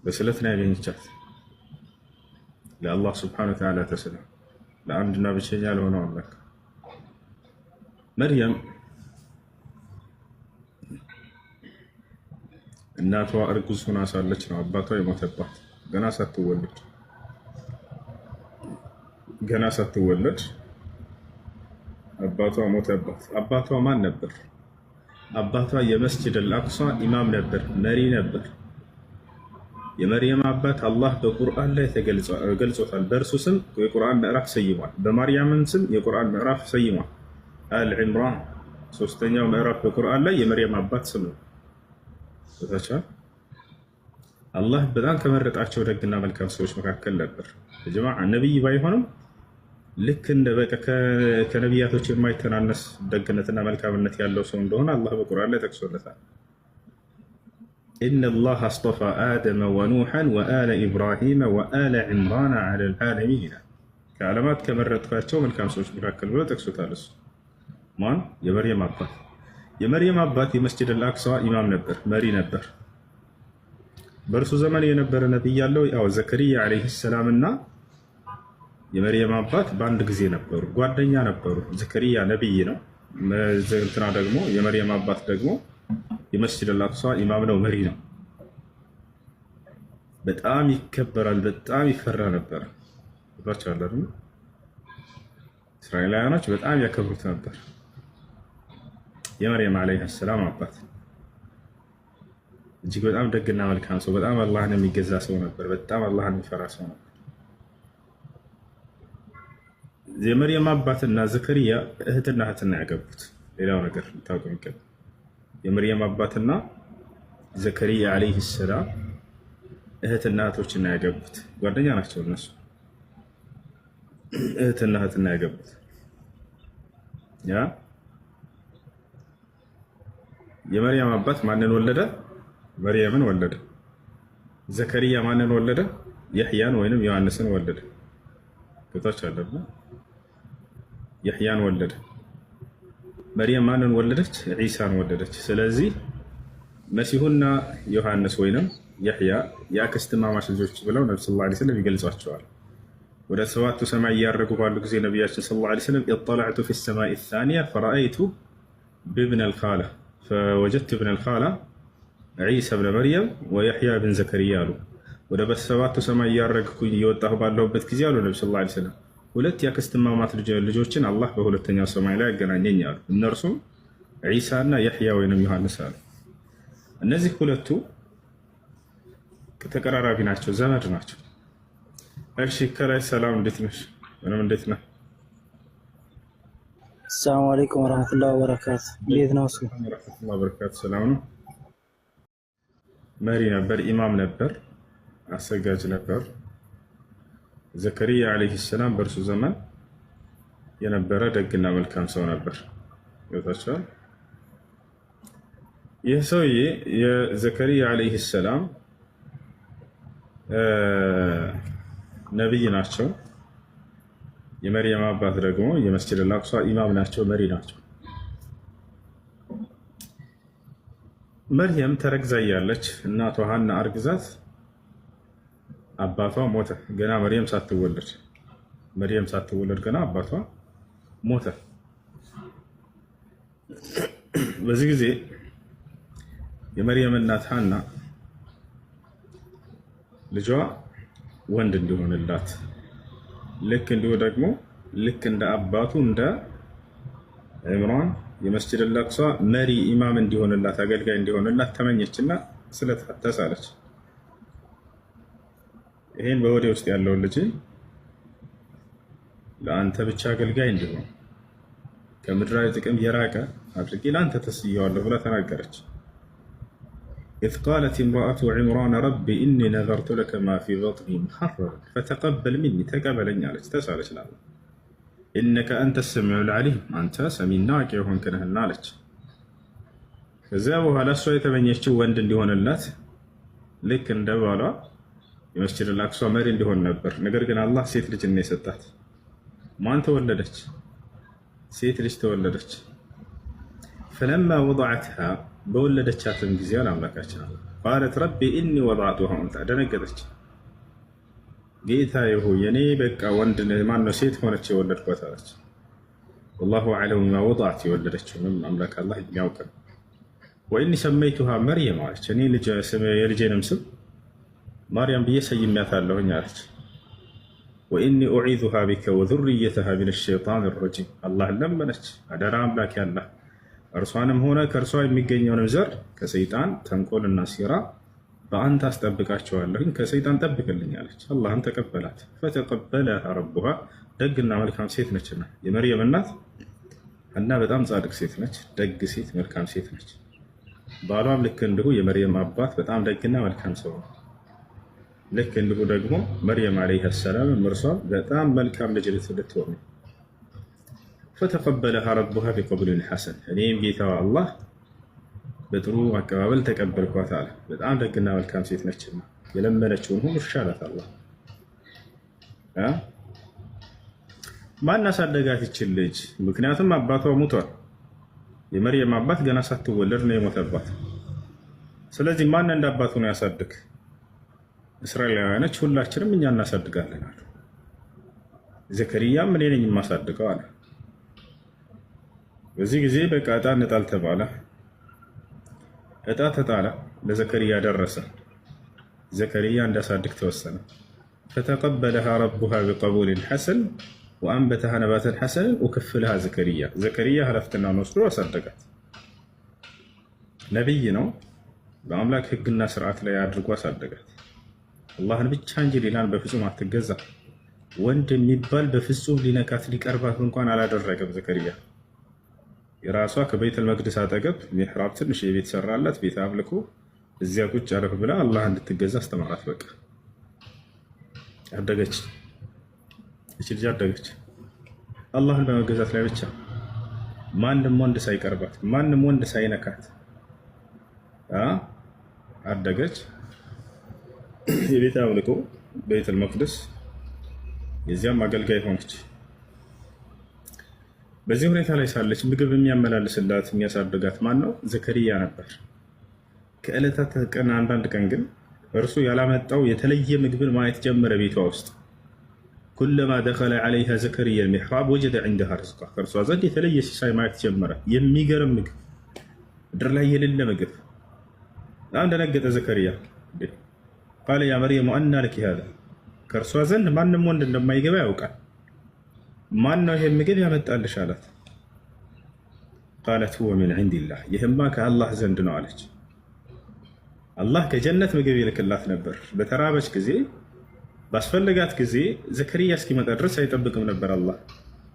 በስለት ነው ያገኘቻት ለአላህ ስብሐነሁ ወተዓላ ተስላ ለአንድና ብቸኛ ለሆነው አምላክ። መርየም እናቷ እርጉዝ ሆና ሳለች ነው አባቷ የሞተባት። ገና ሳትወለድ አባቷ ሞተባት። አባቷ ማን ነበር? አባቷ የመስጂድ አልአቅሷ ኢማም ነበር፣ መሪ ነበር። የመርየም አባት አላህ በቁርአን ላይ ገልጾታል። በእርሱ ስም የቁርአን ምዕራፍ ሰይሟል። በማርያምን ስም የቁርአን ምዕራፍ ሰይሟል። አልዕምራን ሶስተኛው ምዕራፍ በቁርአን ላይ የመርየም አባት ስም ነው። አላህ በጣም ከመረጣቸው ደግና መልካም ሰዎች መካከል ነበር። ጀማዓ ነብይ ባይሆንም ልክ እንደ በቃ ከነቢያቶች የማይተናነስ ደግነትና መልካምነት ያለው ሰው እንደሆነ አላህ በቁርአን ላይ ጠቅሶለታል። ኢነላህ አስጠፋ አደመ ወኑሐን ወአለ ኢብራሂመ ወአለ ዒምራን ዐለል ዓለሚን ይላል። ከዓለማት ከመረጥኳቸው መልካም ሰዎች መካከል ብሎ ጠቅሶታል። እሱ ማን? የመርየም አባት። የመርየም አባት የመስጂድ አልአቅሷ ኢማም ነበር፣ መሪ ነበር። በእርሱ ዘመን የነበረ ነቢይ ያለው ያው ዘከሪያ ዓለይሂ ሰላም እና የመርየም አባት በአንድ ጊዜ ነበሩ፣ ጓደኛ ነበሩ። ዘከሪያ ነቢይ ነው፣ እንትና ደግሞ የመርየም አባት ደግሞ የመስጂድ አልአቅሷ ኢማም ነው፣ መሪ ነው። በጣም ይከበራል፣ በጣም ይፈራ ነበር። ባቻለሩ እስራኤላውያኖች በጣም ያከብሩት ነበር። የመርየም ዓለይሃ ሰላም አባት እጅግ በጣም ደግና መልካም ሰው፣ በጣም አላህን የሚገዛ ሰው ነበር። በጣም አላህን የሚፈራ ሰው ነበር። የመርየም አባትና ዘከሪያ እህትና ያገቡት። ሌላው ነገር ልታውቁ የሚገባው የመርየም አባትና ዘከሪያ ዓለይሂ ሰላም እህትና እህቶችና ያገቡት ጓደኛ ናቸው። እነሱ እህትና ያገቡት ያ የመርየም አባት ማንን ወለደ? መርየምን ወለደ። ዘከሪያ ማንን ወለደ? የሕያን ወይንም ዮሐንስን ወለደ። ከታች አለና የሕያን ወለደ። መርየም ማንን ወለደች? ዒሳን ወለደች። ስለዚህ መሲሁና ዮሐንስ ወይንም የሕያ የአክስትማማች ልጆች ብለው ነብዩ ሰለላሁ ዐለይሂ ወሰለም ይገልጿቸዋል። ወደ ሰባቱ ሰማይ እያረጉ ባሉ ጊዜ ነቢያችን ሰለላሁ ዐለይሂ ወሰለም ኢጠለዕቱ ፊ ሰማኢ ሳኒያ ፈረአይቱ ብብነ ልኻላ ፈወጀድቱ ብነ ልኻላ ዒሳ ብነ መርየም ወየሕያ ብን ዘከሪያ አሉ። ወደ በሰባቱ ሰማይ እያረግኩኝ እየወጣሁ ባለሁበት ጊዜ አሉ ነብዩ ሰለላሁ ዐለይሂ ወሰለም ሁለት የአክስትማማት ልጆችን አላህ በሁለተኛው ሰማይ ላይ ያገናኘኝ አሉ። እነርሱም ዒሳና የሕያ ወይንም ዮሐንስ አሉ። እነዚህ ሁለቱ ተቀራራቢ ናቸው፣ ዘመድ ናቸው። እሺ ከላይ ሰላም፣ እንዴት ነሽ? ምንም እንዴት ነህ? ሰላም አለይኩም ወራህመቱላሂ ወበረካቱ። እንዴት ነው? እሱ ወራህመቱላሂ ወበረካቱ። ሰላም ነው። መሪ ነበር፣ ኢማም ነበር፣ አሰጋጅ ነበር። ዘከሪያ ዓለይሂ ሰላም በእርሱ ዘመን የነበረ ደግና መልካም ሰው ነበር። ይወታቸዋል። ይህ ሰውዬ የዘከሪያ ዓለይሂ ሰላም ነቢይ ናቸው። የመርየም አባት ደግሞ የመስጂድ አልአቅሷ ኢማም ናቸው፣ መሪ ናቸው። መርየም ተረግዛ እያለች እናቷ ሐና አርግዛት አባቷ ሞተ። ገና መርየም ሳትወለድ ገና አባቷ ሞተ። በዚህ ጊዜ የመርየም እናት ሐና ልጇ ወንድ እንዲሆንላት ልክ እንዲሁ ደግሞ ልክ እንደ አባቱ እንደ ዕምራን የመስጂድ አልአቅሷ መሪ ኢማም እንዲሆንላት አገልጋይ እንዲሆንላት ተመኘችና ስለተሳለች ይሄን በወዴ ውስጥ ያለውን ልጅ ለአንተ ብቻ አገልጋይ እንዲሆን ከምድራዊ ጥቅም የራቀ አድርጌ ለአንተ ተስየዋለሁ ብላ ተናገረች። إذ قالت امرأة عمران ربي إني نذرت لك ما في بطني محررا فتقبل مني تقبلني عليك تسألك لله إنك أنت السميع العليم أنت سميناك يهون كنهن عليك فزابوها لسوا يتبنيشتو وند اللي هون اللات لكن دوالا የመስጂድ አልአቅሷ መሪ እንዲሆን ነበር። ነገር ግን አላህ ሴት ልጅ ነው የሰጣት። ማን ተወለደች? ሴት ልጅ ተወለደች። فلما وضعتها በወለደቻትም ጊዜ አምላካችን ቃለት ረቢ ኢኒ ወضዕቱሃ ኡንሳ ደነገጠች። ጌታዬ ሆይ እኔ በቃ ወንድ ማነው ሴት ሆነች የወለድኳት አለች። ወላሁ አዕለሙ ቢማ ወضዐት የወለደችውንም አምላክ አላህ የሚያውቅ ነው። ወኢኒ ሰመይቱሃ መርየም አለች። እኔ የልጄንም ስም ማርያም ብዬ ሰይሜያታለሁኝ አለች። ወኢኒ ኡዒዙሃ ቢከ ወዙርየተሃ ሚነ ሸይጣን ረጂም አላህን ለመነች። አደራ አምላክ ያላህ እርሷንም ሆነ ከእርሷ የሚገኘውንም ዘር ከሰይጣን ተንኮልና ሴራ በአንተ አስጠብቃቸዋለሁኝ፣ ከሰይጣን ጠብቅልኝ አለች። አላህም ተቀበላት። ፈተቀበለሃ ረቡሃ ደግና መልካም ሴት ነችና የመርየም እናት እና በጣም ጻድቅ ሴት ነች፣ ደግ ሴት፣ መልካም ሴት ነች። ባሏም ልክ እንዲሁ የመርየም አባት በጣም ደግና መልካም ሰው ነው። ልክ እንዲሁ ደግሞ መርየም ዓለይሃ ሰላም እርሷም በጣም መልካም ልጅ ልትሆን ነው። ፈተቀበለሃ ረቡሃ ቢቀቡሊን ሐሰን እኔም ጌታዋ አላህ በጥሩ አቀባበል ተቀበልኳት አለ። በጣም ደግና መልካም ሴት ነችና የለመነችውን ሁሉ ይሻላት አላህ። ማን አሳደጋት ይችል ልጅ? ምክንያቱም አባቷ ሙቷል። የመርየም አባት ገና ሳትወለድ ነው የሞተባት። ስለዚህ ማን እንደ አባቱ ነው ያሳድግ? እስራኤላውያኖች ሁላችንም እኛ እናሳድጋለን አሉ። ዘከርያም እኔ ነኝ የማሳድገው አለ። በዚህ ጊዜ በቃ ዕጣ እንጣል ተባለ። ዕጣ ተጣለ። ለዘከርያ ደረሰ። ዘከርያ እንዳሳድግ ተወሰነ። ፈተቀበለሃ ረቡሃ ቢቀቡሊን ሐሰን ወአንበተሃ ነባተን ሐሰንን ወከፈለሃ ዘከርያ። ዘከርያ ኃላፊነቱን ወስዶ አሳደጋት። ነቢይ ነው። በአምላክ ሕግና ስርዓት ላይ አድርጎ አሳደጋት። አላህን ብቻ እንጂ ሌላን በፍጹም አትገዛ። ወንድ የሚባል በፍጹም ሊነካት ሊቀርባት እንኳን አላደረገም። ዘከርያ የራሷ ከቤተል መቅደስ አጠገብ ሚሕራብ ትንሽ የቤት ሰራላት፣ ቤት አምልኮ እዚያ ቁጭ አረፍ ብላ አላህ እንድትገዛ አስተማራት። በቃ አደገች። እቺ ልጅ አደገች አላህን በመገዛት ላይ ብቻ፣ ማንም ወንድ ሳይቀርባት፣ ማንም ወንድ ሳይነካት አደገች። የቤት አምልኮ ቤተል መቅደስ የዚያም አገልጋይ ሆነች። በዚህ ሁኔታ ላይ ሳለች ምግብ የሚያመላልስላት የሚያሳድጋት ማን ነው? ዘከርያ ነበር። ከዕለታት ቀን አንዳንድ ቀን ግን እርሱ ያላመጣው የተለየ ምግብን ማየት ጀመረ ቤቷ ውስጥ። ኩለማ ደኸለ ዐለይሃ ዘከርያ አልሚሕራብ ወጀደ ዐንደሃ ሪዝቃ። ከእርሷ ዘንድ የተለየ ሲሳይ ማየት ጀመረ። የሚገርም ምግብ፣ ምድር ላይ የሌለ ምግብ። በጣም ደነገጠ ዘከርያ። ቃለ ያ መርየም አና ለኪ ሃዛ፣ ከእርሷ ዘንድ ማንም ወንድ እንደማይገባ ያውቃል። ማን ነው ይሄን ምግብ ያመጣልሽ አላት። ቃለት ሁወ ሚን ዒንዲላህ፣ ይህማ ከአላህ ዘንድ ነው አለች። አላህ ከጀነት ምግብ ይልክላት ነበር። በተራበች ጊዜ ባስፈለጋት ጊዜ ዘከርያ እስኪመጣ ድረስ አይጠብቅም ነበር። አላህ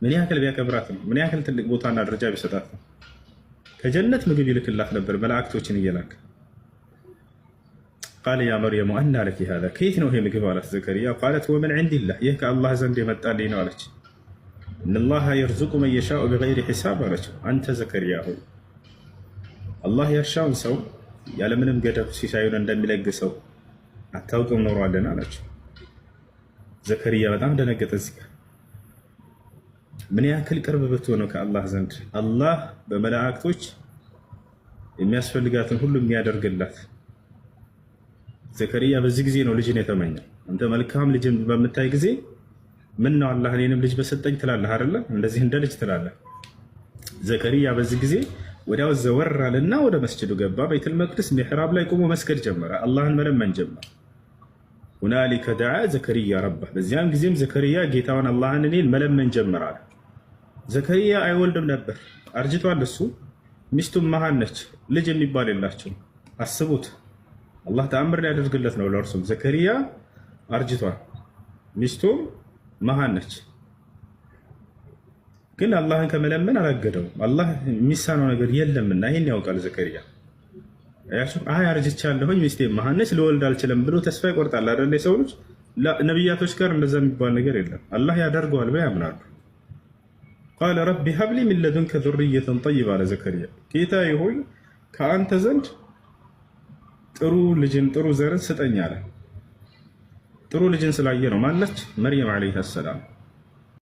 ምን ያክል ቢያከብራት ነው፣ ምን ያክል ትልቅ ቦታና ደረጃ ቢሰጣት ነው። ከጀነት ምግብ ይልክላት ነበር መላእክቶችን እየላከ። ቃለ ያ መርየም አና ለኪ ሃዛ፣ ከየት ነው ይሄ ምግብ አላት ዘከርያ። ቃለት ሁወ ሚን ዒንዲላህ፣ ይህ ከአላህ ዘንድ የመጣልኝ ነው አለች። ኢነላሃ የርዙቁ መን የሻኡ ቢገይሪ ሒሳብ አለችው። አንተ ዘከርያ ሆይ አላህ ያሻውን ሰው ያለምንም ገደብ ሲሳዩን እንደሚለግሰው አታውቅም ኖሯለን አለችው። ዘከርያ በጣም ደነገጠ። እዚህ ምን ያክል ቅርብ ብትሆነው ከአላህ ዘንድ አላህ በመላእክቶች የሚያስፈልጋትን ሁሉ የሚያደርግላት። ዘከርያ በዚህ ጊዜ ነው ልጅን የተመኘው። አንተ መልካም ልጅን በምታይ ጊዜ ምን ነው አላህ እኔንም ልጅ በሰጠኝ ትላለህ አይደለ? እንደዚህ እንደ ልጅ ትላለህ። ዘከርያ በዚህ ጊዜ ወዲያው ዘወር አለና ወደ መስጂዱ ገባ። ቤተል መቅደስ ሚሕራብ ላይ ቆሞ መስገድ ጀመረ። አላህን መለመን ጀመረ። ሁናሊከ ደዓ ዘከርያ ረበህ፣ በዚያም ጊዜም ዘከርያ ጌታውን አላህን እኔን መለመን ጀመረ አለ። ዘከርያ አይወልድም ነበር፣ አርጅቷል። እሱ ሚስቱም መሃን ነች፣ ልጅ የሚባል የላቸውም። አስቡት፣ አላህ ተአምር ሊያደርግለት ነው ለእርሱም። ዘከርያ አርጅቷል፣ ሚስቱም መሃን ነች። ግን አላህን ከመለመን አላገደውም። አላህ የሚሳነው ነገር የለምና ይህን ያውቃል ዘከርያ። አይ አርጅቻለሁኝ፣ ሚስቴ መሃን ነች፣ ልወልድ አልችልም ብሎ ተስፋ ይቆርጣል አይደል? የሰው ልጅ ነቢያቶች ጋር እንደዛ የሚባል ነገር የለም። አላህ ያደርገዋል ብለው ያምናሉ። ቃለ ረቢ ሀብሊ ሚን ለዱንከ ዙርየተን ጠይባ አለ ዘከርያ። ጌታዬ ሆይ ከአንተ ዘንድ ጥሩ ልጅን ጥሩ ዘርን ስጠኝ አለ። ጥሩ ልጅን ስላየ ነው። ማነች? መርየም ዓለይሃ ሰላም